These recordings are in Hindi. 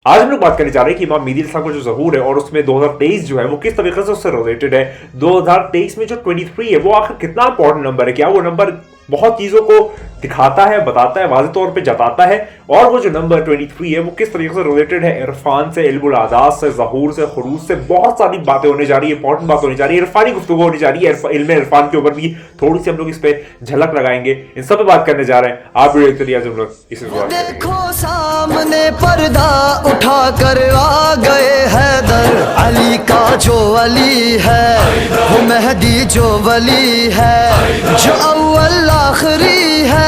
आज हम लोग बात करने जा रहे हैं कि इमाम मेहदी अलैहिस्सलाम का जो ज़हूर है और उसमें 2023 जो है वो किस तरीके से उससे रिलेटेड है। 2023 में जो 23 है वो आखिर कितना इंपॉर्टेंट नंबर है, क्या वो नंबर बहुत चीज़ों को दिखाता है, बताता है, वाज़ेह तौर पे जताता है, और वो जो नंबर 23 है वो किस तरीके से रिलेटेड है इरफान से, इल्मुल आदात से, ज़हूर से, खुरूज से। बहुत सारी बातें होने जा रही है, इंपॉर्टेंट बात होने जा रही है, इरफानी गुफ्तगू होने जा रही है। इल्म इरफान के ऊपर भी थोड़ी सी हम लोग इस पे झलक लगाएंगे, इन सब पे बात करने जा रहे हैं। आप वीडियो देखते रहिए, हम लोग इसे देखो सामने पर्दा उठा कर आ गए हैदर, अली का जो अली है वो मेहदी जो वली है, जो अव्वल आखिरी है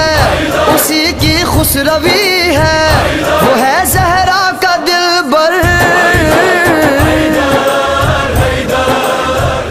उसी की खुसरवी है, वो है ज़हरा का दिलबर।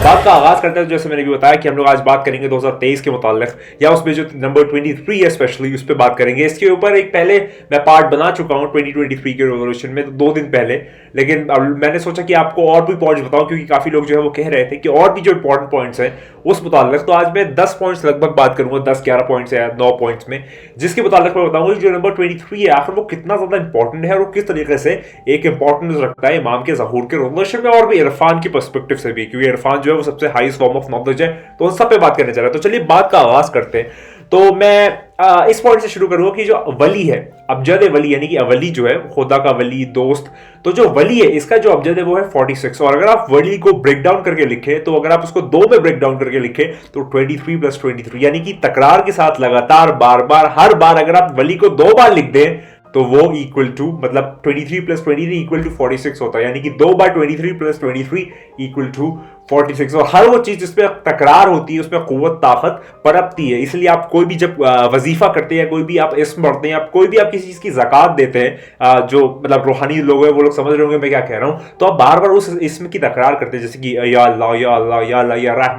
बात का आगाज करते हैं। जैसे मैंने भी बताया कि हम लोग आज बात करेंगे 2023 के मुताल्लिक, या उसमें जो नंबर 23 है स्पेशली उस पर बात करेंगे। इसके ऊपर एक पहले मैं पार्ट बना चुका हूं 2023 के रेवोल्यूशन में 2 दिन पहले, लेकिन अब मैंने सोचा कि आपको और भी पॉइंट्स बताऊं, क्योंकि काफी लोग जो है वो कह रहे थे कि और भी जो इंपॉर्टेंट पॉइंट्स हैं उस मुताल्लिक। तो आज मैं 10 पॉइंट्स लगभग बात करूंगा, 10-11 पॉइंट्स या 9 पॉइंट्स में, जिसके मुताल्लिक मैं बताऊंगा जो नंबर 23 है आखिर वो कितना ज्यादा इंपॉर्टेंट है और वो किस तरीके से एक इंपॉर्टेंस रखता है इमाम के ज़हूर के रेवोल्यूशन में और भी इरफान की पर्सपेक्टिव से भी, क्योंकि इरफान जो है वो सबसे हाईएस्ट फॉर्म ऑफ नॉलेज है। तो उन सब पे बात करने जा रहा है। तो चलिए बात का आगाज करते हैं। तो मैं इस पॉइंट से शुरू करूंगा कि जो वली है, अबजद वली, यानी कि अवली जो है खुदा का वली, दोस्त, तो जो वली है इसका जो अबजद है वो है 46। और अगर आप वली को ब्रेक डाउन करके लिखे, तो अगर आप उसको 2 में ब्रेक डाउन करके लिखे तो 23 + 23, यानी कि तकरार के साथ लगातार बार बार हर बार अगर आप वली को 2 बार लिख दें तो वो इक्वल टू, मतलब 23 + 23 इक्वल टू 46 होता है, यानी कि 2 बार 23 + 23 इक्वल टू 46। और हर वो चीज जिसपे तकरार होती है उसमें कुव्वत, ताकत पनपती है। इसलिए आप कोई भी जब वजीफा करते हैं, कोई भी आप इस्म पढ़ते हैं, आप कोई भी आप किसी चीज की ज़कात देते हैं, जो मतलब रूहानी लोग हैं वो लोग समझ रहे होंगे मैं क्या कह रहा हूं, तो आप बार बार उस इस्म की तकरार करते हैं, जैसे कि या अल्लाह या अल्लाह या अल्लाह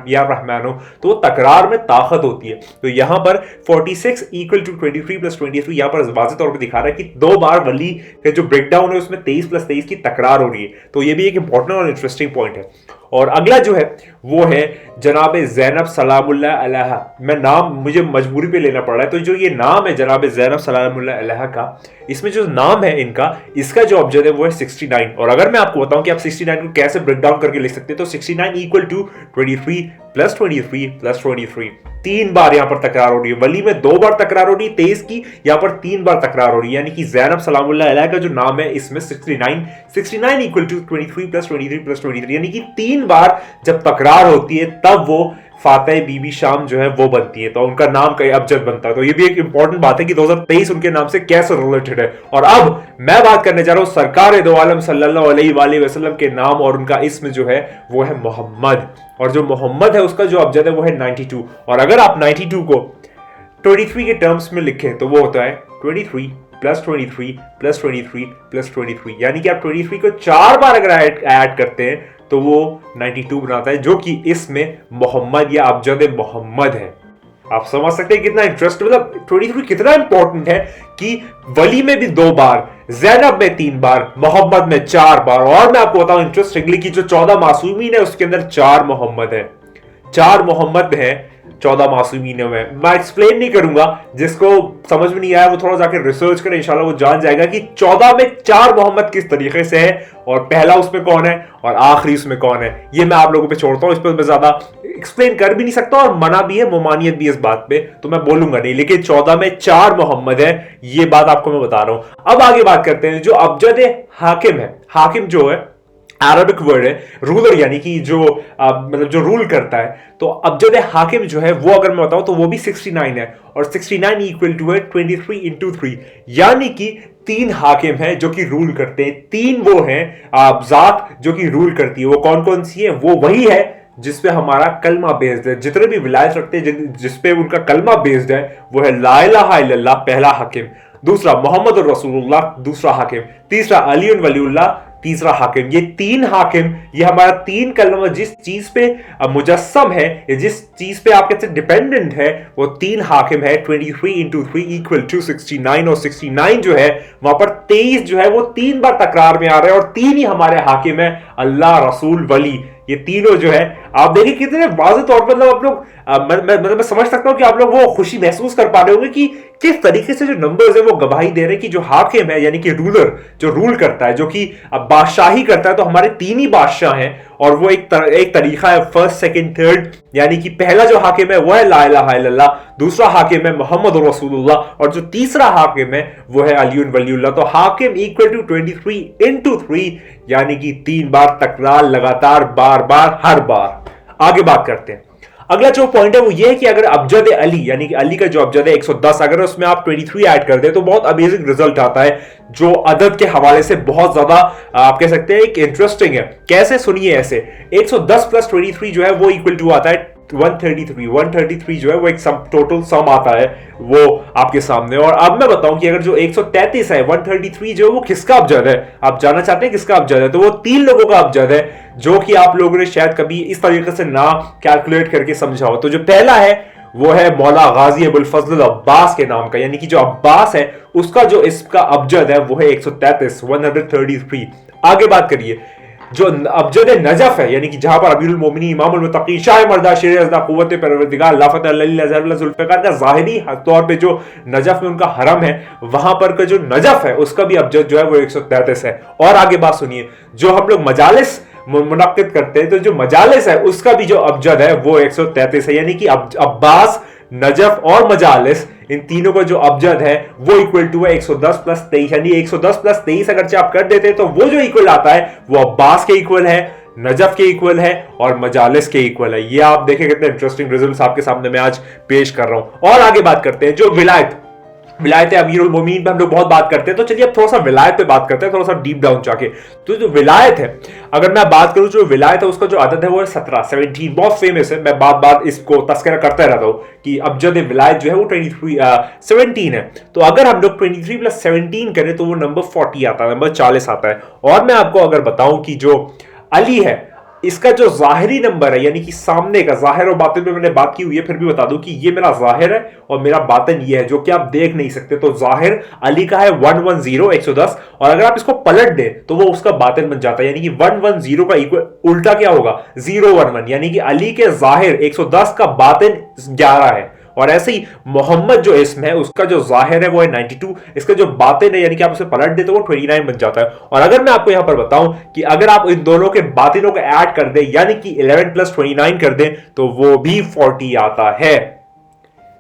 या रहमान, तो वो तकरार में ताकत होती है। तो यहां पर 46 इक्वल टू 23 + 23 यहां पर वाज़ेह तौर पर दिखा रहा है कि 2 बार वली के जो ब्रेकडाउन है उसमें 23 + 23 की तकरार हो रही है। तो ये भी एक इंपॉर्टेंट और इंटरेस्टिंग पॉइंट है। और अगला जो है वो है जनाब ज़ैनब सलामुल्लाह अलैहा। मैं नाम मुझे मजबूरी पे लेना पड़ रहा है। तो जो ये नाम है जनाब ज़ैनब सलामुल्लाह अलैहा का, इसमें जो नाम है इनका, इसका जो अबजद है वो है 69। और अगर मैं आपको बताऊं कि आप 69 को कैसे ब्रेक डाउन करके लिख सकते हैं, तो 69 इक्वल टू 23 + 23 + 23। 3 बार यहां पर तकरार हो रही है। वली में 2 बार तकरार हो रही है 23 की, यहां पर 3 बार तकरार हो रही है, यानी कि ज़ैनब सलामुल्लाह अलैहा का जो नाम है इसमें 69 इक्वल टू 23 + 23 + 23, यानी कि 3 बार जब तकरार होती है तब वो फातिह बीबी शाम जो है वो बनती है, तो उनका नाम का अबजद बनता है। तो ये भी एक इंपॉर्टेंट बात है कि 2023 उनके नाम से कैसे रिलेटेड है। और अब मैं बात करने जा रहा हूं सरकार दो आलम सल्लल्लाहु अलैहि वसल्लम के नाम, और उनका इसम जो है वो है मोहम्मद। और जो मोहम्मद है उसका जो अबजद है वो है 92। और अगर आप 92 को 23 के टर्म्स में लिखें तो वो होता है 23 + 23 + 23 + 23, यानी कि आप 23 को 4 बार अगर ऐड करते हैं तो वो 92 बनाता है, जो कि इसमें मोहम्मद या अबजद मोहम्मद है। आप समझ सकते हैं कितना इंटरेस्ट, मतलब 23 कितना इंपॉर्टेंट है कि वली में भी 2 बार, ज़ैनब में 3 बार, मोहम्मद में 4 बार। और मैं आपको बताऊं इंटरेस्टिंगली कि जो 14 मासूमीन है उसके अंदर 4 मोहम्मद है, 4 मोहम्मद है 14 मासूमीन में। मैं एक्सप्लेन नहीं करूंगा, जिसको समझ में नहीं आया वो थोड़ा जाकर रिसर्च करे, इंशाल्लाह वो जान जाएगा कि 14 में 4 मोहम्मद किस तरीके से है, और पहला उसमें कौन है और आखिरी उसमें कौन है। ये मैं आप लोगों पे छोड़ता हूं, इस पर मैं ज्यादा एक्सप्लेन कर भी नहीं सकता, और मना भी है, मुमानियत भी इस बात पे, तो मैं बोलूंगा नहीं। लेकिन 14 में 4 मोहम्मद है, ये बात आपको मैं बता रहा हूं। अब आगे बात करते हैं जो अबजद हाकिम है। हाकिम जो है अरबिक वर्ड है, रूलर, यानी कि जो मतलब जो रूल करता है। तो अबजद हाकिम जो है वो अगर मैं बताऊं तो वो भी 69 है, और 69 इक्वल टू है 23 × 3, यानी कि 3 हाकिम है जो कि रूल करते हैं। 3 वो हैं जात जो कि रूल करती है। वो कौन कौन सी है? वो वही है जिसपे हमारा कलमा बेस्ड है। जितने भी विलायत रखते हैं जिसपे उनका कलमा बेस्ड है वो है ला इलाहा इल्लल्लाह, पहला हाकिम। दूसरा मोहम्मद रसूलुल्लाह, दूसरा हाकिम। तीसरा अली वलीउल्लाह, तीसरा हाकिम। ये 3 हाकिम, ये हमारा 3 कलमा जिस चीज पे मुजस्सम है, या जिस चीज पे आपके से डिपेंडेंट है, वो 3 हाकिम है। 23 × 3 इक्वल टू 69। और 69 जो है वहां पर 23 जो है वो 3 बार तकरार में आ रहा है, और 3 ही हमारे हाकिम है, अल्लाह, रसूल, वली। ये तीनों जो है आप देखिए कितने वाज़ेह तौर पर, मतलब आप लोग मैं समझ सकता हूं कि आप लोग वो खुशी महसूस कर पा रहे होंगे कि किस तरीके से जो नंबर्स है वो गवाही दे रहे हैं कि जो हाकिम है यानी कि रूलर, जो रूल करता है, जो कि बादशाही करता है, तो हमारे तीन ही बादशाह हैं और वो एक तरीका है फर्स्ट सेकंड थर्ड, यानी कि पहला जो हाकिम है वो है ला इलाहा इल्लल्लाह, दूसरा हाकिम है मोहम्मद रसूलुल्लाह और जो तीसरा हाकिम है वो है अली वलीउल्लाह। तो हाकिम इक्वल टू 23 इंटू 3 यानी कि 3 बार तकरार लगातार बार बार हर बार। आगे बात करते हैं। अगला जो पॉइंट है वो ये है कि अगर अबजद अली यानी कि अली का जो अबजद है 110, अगर उसमें आप 23 ऐड कर दें तो बहुत अमेजिंग रिजल्ट आता है, जो अदद के हवाले से बहुत ज्यादा आप कह सकते हैं एक इंटरेस्टिंग है। कैसे, सुनिए ऐसे, 110 प्लस 23 जो है वो इक्वल टू आता है 133 जो है वो एक टोटल सम आता है वो आपके सामने। और अब मैं बताऊं कि अगर जो 133 है 133 जो है वो किसका अबजद है, आप जानना चाहते हैं किसका अबजद है, तो वो तीन लोगों का अबजद है जो कि आप लोगों ने शायद कभी इस तरीके से ना कैलकुलेट करके समझा हो। तो जो पहला है वो है मौला गाजी अबुल फजल अब्बास के नाम का, यानी कि जो अब्बास है उसका जो इसका अबजद है वो है 133। आगे बात करिए, जो अबजद नजफ है यानी कि जहां पर अमीरुल मोमिनीन इमामुल मुत्तकीन शाह मर्दा शेर अज़दा कुव्वत परवरदिगार लाफत ज़ुल्फ़िकार का ज़ाहिरी तौर पे जो नजफ में उनका हरम है वहां पर का जो नजफ है उसका भी अबजद जो है वो 133 है। और आगे बात सुनिए, जो हम लोग मजालिस मुनक्किद करते हैं तो जो मजालिस है उसका भी जो अबजद है वो 133 है, यानी कि अब्बास, नजफ और मजालिस इन तीनों का जो अबजद है वो इक्वल टू है 110 प्लस 23, यानी 110 प्लस 23 अगर आप कर देते हैं तो वो जो इक्वल आता है वो अब्बास के इक्वल है, नजफ के इक्वल है और मजालिस के इक्वल है। ये आप देखें कितने इंटरेस्टिंग रिजल्ट्स आपके सामने मैं आज पेश कर रहा हूं। और आगे बात करते हैं, जो विलायत अमीरुल मोमिनीन पे हम लोग बहुत बात करते हैं, तो चलिए अब थोड़ा सा विलायत पे बात करते हैं, थोड़ा सा डीप डाउन जाके। तो जो विलायत है, अगर मैं बात करूं, जो विलायत है उसका जो अदद है वो है 17 बहुत फेमस है, मैं बार इसको तस्करा करता रहता हूं कि अबजद विलायत जो है वो 17 है। तो अगर हम लोग 23 प्लस 17 करें तो वो नंबर 40 आता है, नंबर 40 आता है। और मैं आपको अगर बताऊं कि जो अली है इसका जो जाहिरी नंबर है यानी कि सामने का, जाहिर और बातिन में मैंने बात की हुई है, फिर भी बता दूं कि ये मेरा जाहिर है और मेरा बातिन ये है जो कि आप देख नहीं सकते। तो जाहिर अली का है 110 110 और अगर आप इसको पलट दे तो वो उसका बातिन बन जाता है, यानी कि 110 का इक्वल उल्टा क्या होगा 011, यानी कि अली के जाहिर 110 का बातिन 11 है। और ऐसे ही मोहम्मद जो इसम है उसका जो जाहिर है वो है 92, इसका जो बातिन है यानी कि आप उसे पलट दे तो वो 29 बन जाता है। और अगर मैं आपको यहां पर बताऊं कि अगर आप इन दोनों के बातिनों को ऐड कर दें यानी कि 11 प्लस 29 कर दें तो वो भी 40 आता है।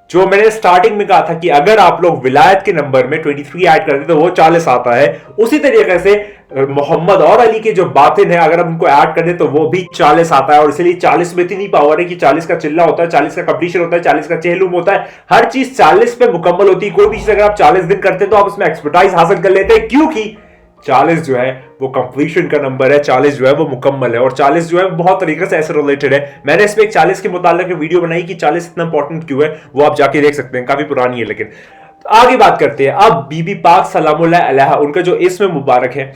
जो मैंने स्टार्टिंग में कहा था कि अगर आप लोग विलायत के नंबर में 23 ऐड कर दें तो वो 40 आता है, उसी तरीके से मोहम्मद और अली के जो बातिन है अगर हम उनको ऐड कर दें तो वो भी 40 आता है। और इसलिए 40 में इतनी पावर है कि 40 का चिल्ला होता है, 40 का कंप्लीशन होता है, 40 का चेहलुम होता है, हर चीज 40 पे मुकम्मल होती है। कोई भी चीज अगर आप 40 दिन करते हैं तो आप उसमें एक्सपर्टाइज हासिल कर लेते हैं, क्योंकि 40 जो है वो कंप्लीशन का नंबर है, 40 जो है वो मुकम्मल है। और 40 जो है बहुत तरीके से ऐसे रिलेटेड है, मैंने इसमें एक 40 के मुताल्लिक वीडियो बनाई कि 40 इतना इंपॉर्टेंट क्यों है, वो आप जाके देख सकते हैं, काफी पुरानी है। लेकिन आगे बात करते हैं, अब बीबी पाक सलामुल्लाह अलैहा उनका जो इसमें मुबारक है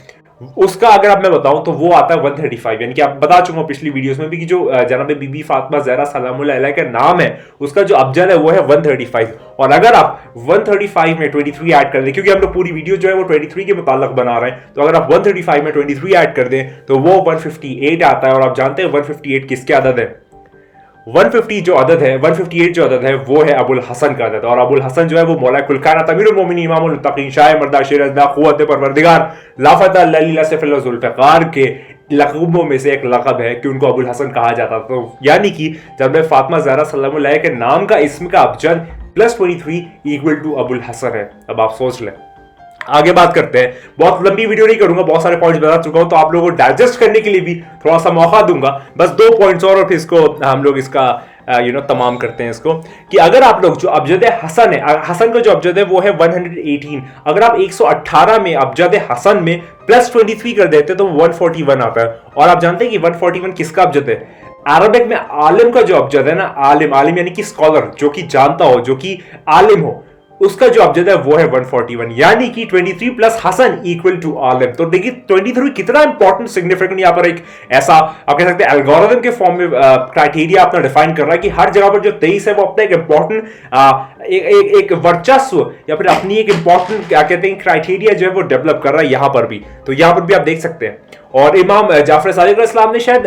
उसका अगर आप मैं बताऊं तो वो आता है 135, यानी कि आप बता चुका हूं पिछली वीडियोस में भी कि जो जनाब बीबी फातिमा ज़हरा सलामुल्लाह अलैहा का नाम है उसका जो अबजद है वो है 135। और अगर आप 135 में 23 ऐड कर दें, क्योंकि हम लोग पूरी वीडियो जो है वो 23 के मुताल्लिक बना रहे हैं, तो अगर आप 135 में 23 ऐड कर दें तो वो 158 आता है। और आप जानते हैं 158 किसके अदद है, 158 जो अदद है वो है अबुल हसन का अदद। और अबुल हसन जो है वो मौला कुल कायनात अमीरुल मोमिनीन इमामुल मुत्तकीन शाह मर्दा शेर अज़दा कुव्वत परवरदिगार लाफत ज़ुल्फ़िकार के लक़बों में से एक लक़ब है कि उनको अबुल हसन कहा जाता। तो यानी कि जब फातिमा ज़हरा सल्लल्लाहु अलैहा के नाम का इस्म का अबजद plus 23 equal to Abul Hasan है। अब आप सोच लें। आगे बात करते हैं, बहुत लंबी वीडियो नहीं करूंगा, बहुत सारे पॉइंट्स बता चुका हूं, तो आप लोगों को डाइजेस्ट करने के लिए भी थोड़ा सा मौका दूंगा, बस 2 पॉइंट्स और फिर इसको हम लोग इसका तमाम करते हैं इसको। कि अगर आप लोग जो अबजद हसन है, हसन का जो अबजद है वो है 118, अगर आप 118 में अबजद हसन में प्लस 23 कर देते तो 141 आता है। और आप जानते हैं कि 141 किसका अबजद है, अरबिक में आलिम का जो अबजद है ना, आलिम यानी कि स्कॉलर, जो कि जानता हो, जो कि आलिम हो, उसका जो अबजद है वो है 141, यानी कि 23 प्लस हसन इक्वल टू आलिम। तो देखिए 23 कितना इंपॉर्टेंट सिग्निफिकेंट यहाँ पर एक ऐसा आप कह सकते हैं एल्गोरिथम के फॉर्म में क्राइटेरिया अपना डिफाइन कर रहा है कि हर जगह पर जो 23 है वो अपना एक इंपॉर्टेंट एक वर्चस्व या फिर अपनी एक इंपॉर्टेंट क्या कहते हैं क्राइटेरिया जो है वो डेवलप कर रहा है यहाँ पर भी। तो यहाँ पर भी आप देख सकते हैं। और इमाम जाफर सादिक अलैहिस्सलाम ने शायद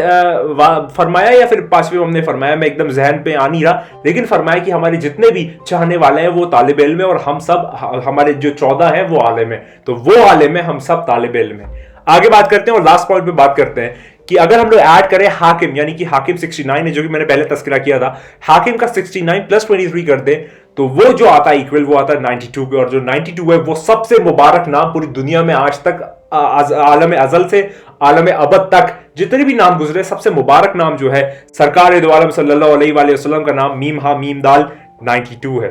फरमाया या फिर पांचवें इमाम ने फरमाया, मैं एकदम जहन पे आ नहीं रहा, लेकिन फरमाया कि हमारे जितने भी चाहने वाले हैं वो तालिब इल्म है और हम सब, हमारे जो 14 हैं वो आलिम है, तो वो आलिम है, हम सब तालिब इल्म है। आगे बात करते हैं और लास्ट पॉइंट पे बात करते हैं कि अगर हम लोग ऐड करें हाकिम, यानी कि हाकिम 69 है जो कि मैंने पहले तस्करा किया था, हाकिम का 69 प्लस 23 कर दे तो वो जो आता है इक्वल वो आता है 92 पे, और जो 92 है वो सबसे मुबारक नाम पूरी दुनिया में आज तक आलम अजल से आलम अबद तक जितने भी नाम गुजरे सबसे मुबारक नाम जो है सरकार दो आलम सल्लल्लाहु अलैहि वसल्लम का नाम मीम हा मीम दाल 92 है।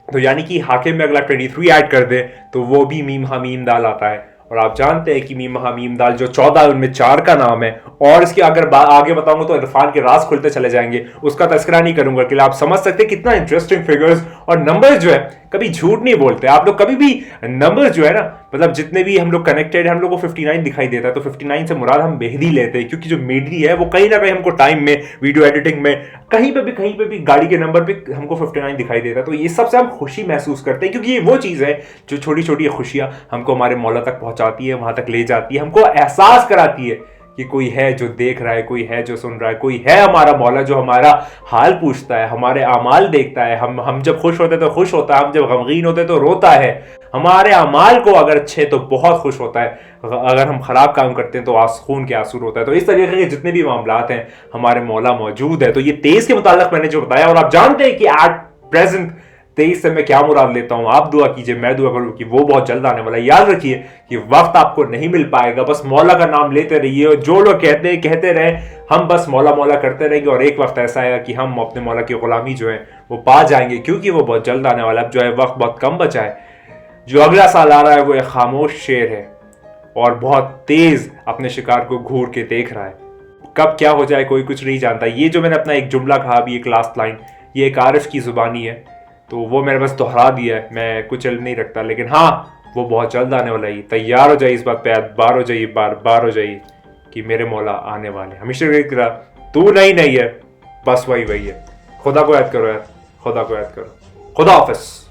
तो यानी कि हाकिम में अगला 23 ऐड कर दे तो वो भी मीम हा मीम दाल आता है। और आप जानते हैं कि मीम हा मीम दाल जो 14 है उनमें 4 का नाम है, और इसके अगर आगे बताऊंगा तो इरफान के राज खुलते चले जाएंगे, उसका तस्करा नहीं करूंगा कि आप समझ सकते हैं कितना इंटरेस्टिंग फिगर्स और नंबर्स जो है कभी झूठ नहीं बोलते। आप लोग कभी भी नंबर्स जो है ना, मतलब जितने भी हम लोग कनेक्टेड है, हम लोग को 59 दिखाई देता है, तो 59 से मुराद हम मेहदी लेते हैं, क्योंकि जो मेहदी है वो कहीं ना कहीं हमको टाइम में, वीडियो एडिटिंग में, कहीं पे भी गाड़ी के नंबर पे हमको 59 दिखाई देता है। तो ये सबसे हम खुशी महसूस करते हैं, क्योंकि ये वो चीज़ है जो छोटी छोटी खुशियां हमको हमारे मौला तक पहुंचाती है, वहां तक ले जाती है, हमको एहसास कराती है कि कोई है जो देख रहा है, कोई है जो सुन रहा है, कोई है हमारा मौला जो हमारा हाल पूछता है, हमारे अमाल देखता है। हम जब खुश होते हैं तो खुश होता है, हम जब गमगीन होते हैं तो रोता है। हमारे अमाल को अगर अच्छे तो बहुत खुश होता है, अगर हम खराब काम करते हैं तो खून के आंसू होता है। तो इस तरीके के जितने भी मामलात हैं हमारे मौला मौजूद है। तो ये 23 के मुताल्लिक मैंने जो बताया, और आप जानते हैं कि एट प्रेजेंट 23 से मैं क्या मुराद लेता हूं, आप दुआ कीजिए, मैं दुआ करूं कि वो बहुत जल्द आने वाला है। याद रखिए कि वक्त आपको नहीं मिल पाएगा, बस मौला का नाम लेते रहिए, और जो लोग कहते रहे हम बस मौला मौला करते रहेंगे, और एक वक्त ऐसा आएगा कि हम अपने मौला की गुलामी जो है वो पा जाएंगे, क्योंकि वो बहुत जल्द आने वाला है। अब जो है वक्त बहुत कम बचा है। जो अगला साल आ रहा है वो एक खामोश शेर है और बहुत तेज अपने शिकार को घूर के देख रहा है। कब क्या हो जाए कोई कुछ नहीं जानता। ये जो मैंने अपना एक जुमला कहा अभी, एक लास्ट लाइन, ये एक आरिफ की जुबानी है, तो वो मैंने बस दोहरा दिया है, मैं कुछ इल्म नहीं रखता, लेकिन हाँ वो बहुत जल्द आने वाला है। तैयार हो जाइए इस बात पे, बार हो जाइए, बार हो जाइए कि मेरे मौला आने वाले। हमेशा तू नहीं है, बस वही है। खुदा को याद करो यार, खुदा को याद करो। खुदा हाफिज़।